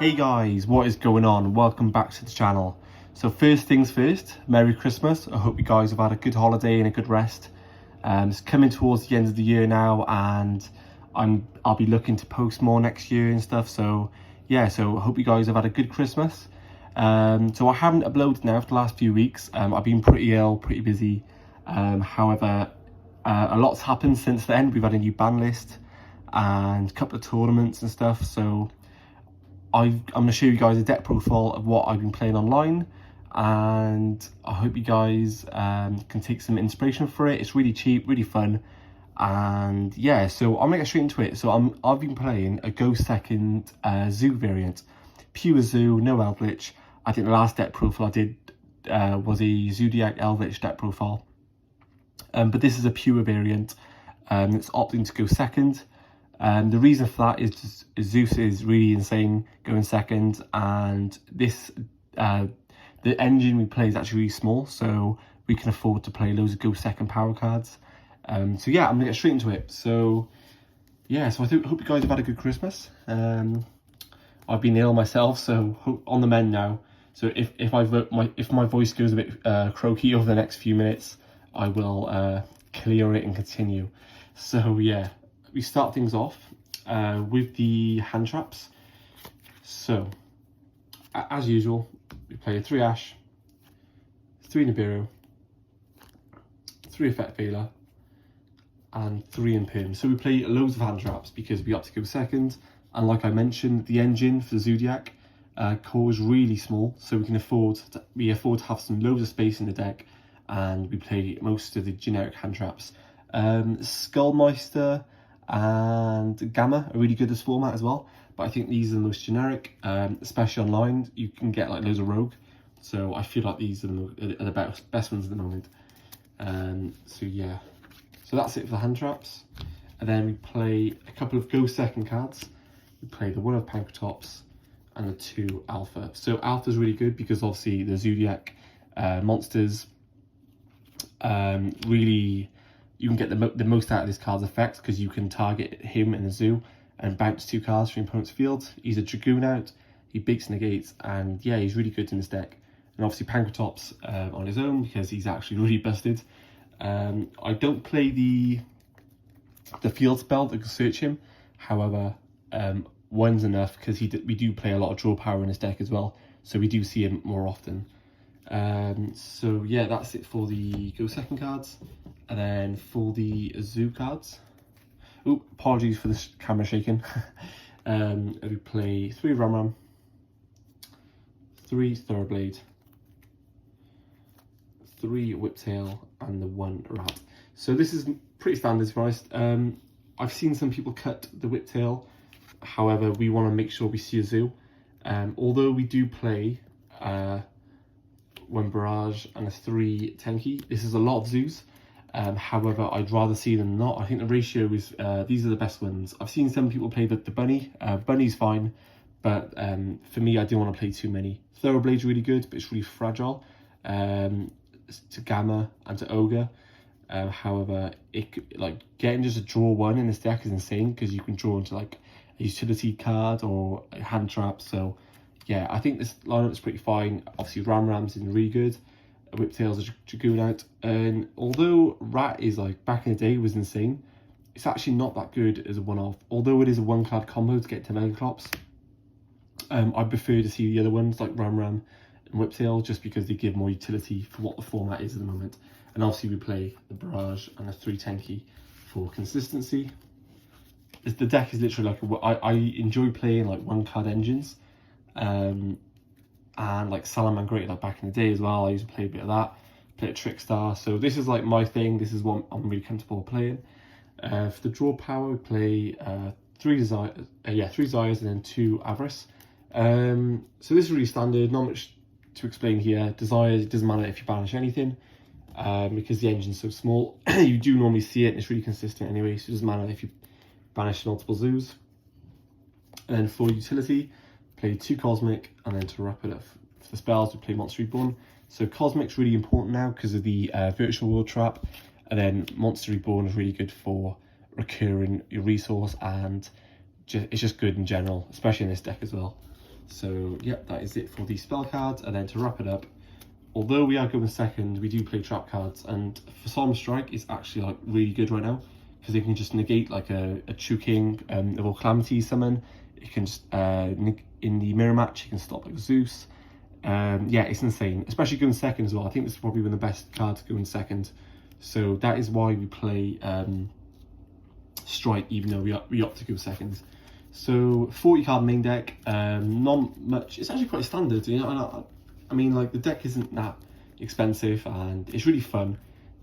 Hey guys, what is going on? Welcome back to the channel. So first things first, Merry Christmas. I hope you guys have had a good holiday and a good rest. It's coming towards the end of the year now, and I'll be looking to post more next year and stuff. So yeah, so I hope you guys have had a good Christmas. So I haven't uploaded now for the last few weeks. I've been pretty ill, pretty busy. However, a lot's happened since then. We've had a new ban list and a couple of tournaments and stuff. So I'm going to show you guys a deck profile of what I've been playing online, and I hope you guys can take some inspiration for it. It's really cheap, really fun, and yeah, so I'm going to get straight into it. So I've been playing a Go Second Zoo variant, pure Zoo, no Eldritch. I think the last deck profile I did was a Zoodiac Eldritch deck profile, but this is a pure variant. It's opting to go second. The reason for that is Zeus is really insane going second, and this the engine we play is actually really small, so we can afford to play loads of go second power cards. So yeah, I'm gonna get straight into it. So yeah, so I hope you guys have had a good Christmas. I've been ill myself, so on the mend now. So if my voice goes a bit croaky over the next few minutes, I will clear it and continue. So yeah. We start things off with the hand traps. So, as usual, we play a 3 Ash, 3 Nibiru, 3 Effect Veiler, and 3 Imperm. So we play loads of hand traps because we opt to go second. And like I mentioned, the engine for the Zoodiac core is really small, so we afford to have some loads of space in the deck, and we play most of the generic hand traps. Skullmeister and Gamma are really good as format as well, but I think these are the most generic. Especially online, you can get like loads of rogue, so I feel like these are the best ones at the moment. So yeah, so that's it for the hand traps. And then we play a couple of go second cards. We play the 1 of Pankratops and the 2 Alpha. So Alpha is really good because obviously the Zoodiac monsters really, you can get the most out of this card's effects because you can target him in the zoo and bounce 2 cards from your opponent's field. He's a Dragoon out, he bigs negates, and yeah, he's really good in this deck. And obviously Pankratops on his own because he's actually really busted. I don't play the field spell that can search him. However, 1's enough because we do play a lot of draw power in his deck as well, so we do see him more often. So yeah, that's it for the go second cards. And then for the zoo cards, oh, apologies for this camera shaking. We play 3 Ram, 3 Thoroughblade, 3 Whiptail, and the 1 Rat. So this is pretty standard price. I've seen some people cut the Whiptail, however, we want to make sure we see a zoo. Although we do play 1 Barrage and a 3 Tenki, this is a lot of zoos. However, I'd rather see them not. I think the ratio is, these are the best ones. I've seen some people play the bunny. Bunny's fine, but for me, I don't want to play too many. Thoroughblade's really good, but it's really fragile to Gamma and to Ogre. However, like getting just a draw 1 in this deck is insane because you can draw into like a utility card or a hand trap. So yeah, I think this lineup is pretty fine. Obviously, Ram's in really good. Whiptail's a Dragoon out, and although Rat is like back in the day was insane, it's actually not that good as a one-off. Although it is a 1-card combo to get to Megaclops, I prefer to see the other ones like Ram and Whiptail just because they give more utility for what the format is at the moment. And obviously we play the Barrage and the 3 Tenki for consistency. The deck is literally like I enjoy playing like 1-card engines. And like Salamangreat, like back in the day as well, I used to play a bit of that, play a Trickstar. So this is like my thing, this is what I'm really comfortable playing. For the draw power, we play 3 Zayas and then 2 Avarice. So this is really standard, not much to explain here. Desires, it doesn't matter if you banish anything, because the engine's so small. You do normally see it, and it's really consistent anyway, so it doesn't matter if you banish multiple zoos. And then for utility, play 2 Cosmic, and then to wrap it up for the spells, we play Monster Reborn. So Cosmic's really important now because of the Virtual World Trap, and then Monster Reborn is really good for recurring your resource, and it's just good in general, especially in this deck as well. So yeah, that is it for the spell cards. And then to wrap it up, although we are going second, we do play trap cards, and for Solemn Strike is actually like really good right now because it can just negate like a True King of Calamity summon. It can just in the mirror match, you can stop like Zeus. Yeah, it's insane, especially going second as well. I think this is probably one of the best cards going second. So that is why we play Strike, even though we opt to go second. So 40 card main deck, not much. It's actually quite standard, you know. I mean, like, the deck isn't that expensive, and it's really fun.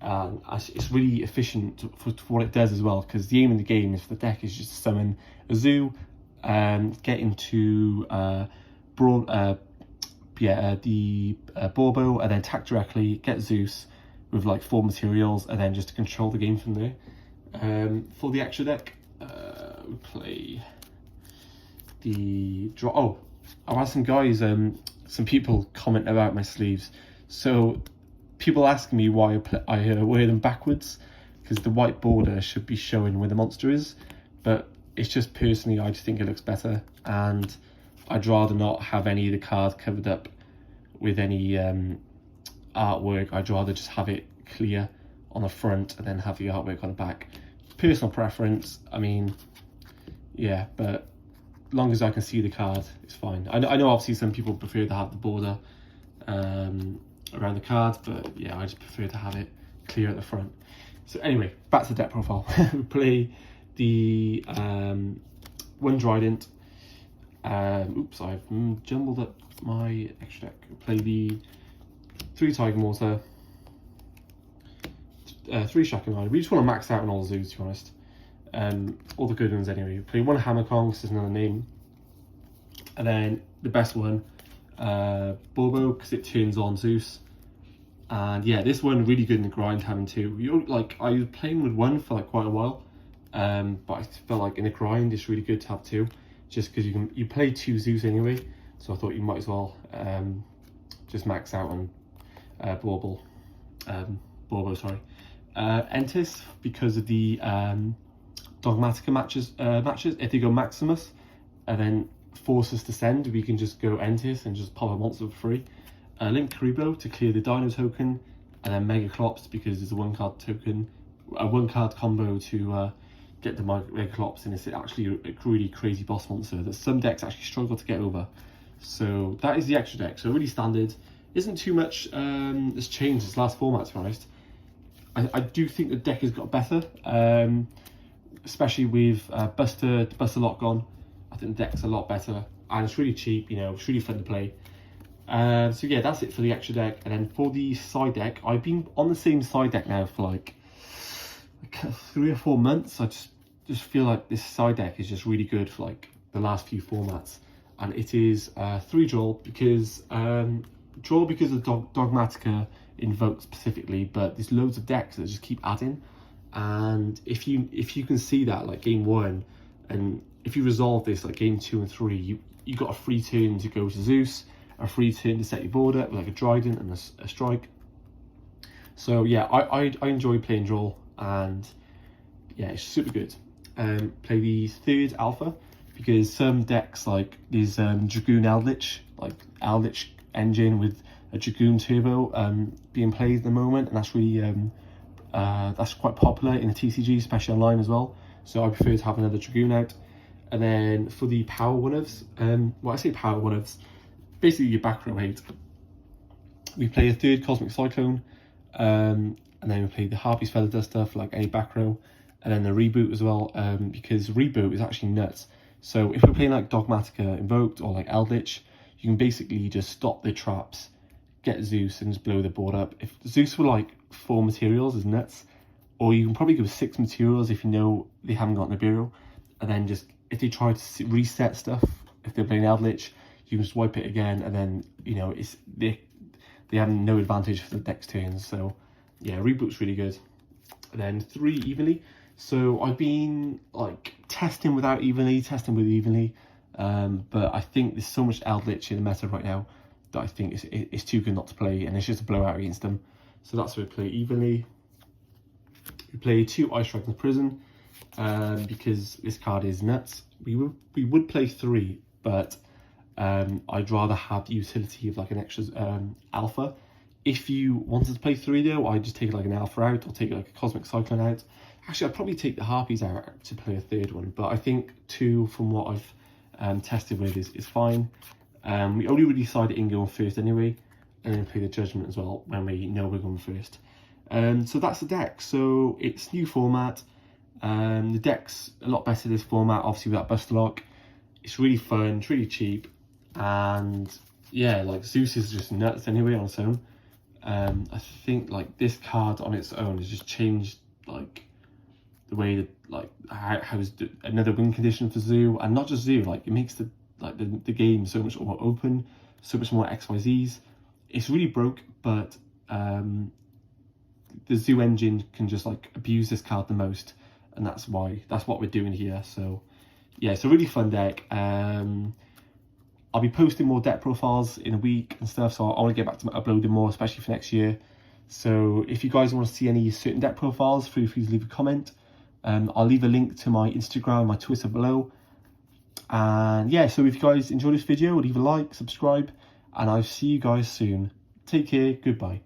It's really efficient for what it does as well, because the aim of the game is for the deck is just to summon a Zoo, get into the Borbo, and then attack directly, get Zeus with like 4 materials, and then just to control the game from there. For the extra deck, we play the draw. Oh, I've had some guys, some people comment about my sleeves. So people ask me why I wear them backwards, because the white border should be showing where the monster is, but it's just personally, I just think it looks better, and I'd rather not have any of the cards covered up with any artwork. I'd rather just have it clear on the front and then have the artwork on the back. Personal preference, I mean, yeah, but as long as I can see the card, it's fine. I know obviously some people prefer to have the border around the card, but yeah, I just prefer to have it clear at the front. So anyway, back to the deck profile. We play the one Trident. Oops, I've jumbled up my extra deck. We play the 3 Tiger Mortar, 3 Shakunai. We just want to max out on all the Zoos, to be honest. All the good ones anyway. We play 1 Hammer Kong, this is another name. And then the best one, Borbo, because it turns on Zeus. And yeah, this one really good in the grind, having 2. I was playing with 1 for like quite a while, but I felt like in the grind it's really good to have 2, just because you play 2 Zeus anyway. So I thought you might as well just max out on Borbo, sorry. Entis, because of the Dogmatica matches, if they go Maximus and then force us to send, we can just go Entis and just pop a monster for free. Link Karibo to clear the Dino token, and then Mega Clops because there's a 1 card token, a 1 card combo to get the Mega Clops, and it's actually a really crazy boss monster that some decks actually struggle to get over. So that is the extra deck. So really standard, isn't too much has changed this last format, to be honest. I do think the deck has got better, especially with Buster Lock gone. I think the deck's a lot better, and it's really cheap, you know, it's really fun to play. So yeah, that's it for the extra deck. And then for the side deck, I've been on the same side deck now for like 3 or 4 months. I just feel like this side deck is just really good for like the last few formats. And it is 3 draw because of Dogmatica invoked specifically, but there's loads of decks that just keep adding. And if you can see that like game 1, and if you resolve this like game 2 and 3, you got a free turn to go to Zeus, a free turn to set your border with like a Trident and a Strike. So yeah, I enjoy playing draw, and yeah, it's super good. Play the 3rd Alpha because some decks like these Dragoon Eldritch, like Eldritch engine with a Dragoon Turbo being played at the moment, and that's really that's quite popular in the TCG, especially online as well. So I prefer to have another Dragoon out. And then for the power one-ofs, well, I say power one-ofs, basically your back row 8. We play a 3rd Cosmic Cyclone, and then we play the Harpy's Feather Duster for like any back row, and then the Reboot as well, because Reboot is actually nuts. So if we're playing like Dogmatica Invoked or like Eldritch, you can basically just stop the traps, get Zeus, and just blow the board up. If Zeus were like 4 materials, is nuts. Or you can probably go 6 materials if you know they haven't got Nibiru, and then just if they try to reset stuff, if they're playing Eldritch, you can just wipe it again, and then you know they have no advantage for the next turns. So yeah, Reboot's really good. And then 3 Evenly. So I've been like testing without Evenly, testing with Evenly, but I think there's so much Eldritch in the meta right now that I think it's too good not to play, and it's just a blowout against them. So that's why we play Evenly. We play 2 Ice Dragon's Prison, because this card is nuts. We would play 3, but I'd rather have the utility of like an extra alpha. If you wanted to play 3 though, I'd just take like an alpha out, or take like a cosmic cyclone out. Actually, I'd probably take the harpies out to play a 3rd one, but I think 2 from what I've tested with is fine. We only really decided in going first anyway, and then play the judgment as well when we know we're going first. So that's the deck. So it's new format. The deck's a lot better this format, obviously without Buster Lock. It's really fun, it's really cheap, and yeah, like Zeus is just nuts anyway on its own. I think like this card on its own has just changed like the way that like how is another win condition for Zoo, and not just Zoo, like it makes the game so much more open, so much more XYZs. It's really broke, but the Zoo engine can just like abuse this card the most, and that's what we're doing here. So yeah, it's a really fun deck. I'll be posting more deck profiles in a week and stuff, so I want to get back to uploading more, especially for next year. So if you guys want to see any certain deck profiles, feel free to leave a comment. I'll leave a link to my Instagram and my Twitter below. And yeah, so if you guys enjoyed this video, leave a like, subscribe, and I'll see you guys soon. Take care, goodbye.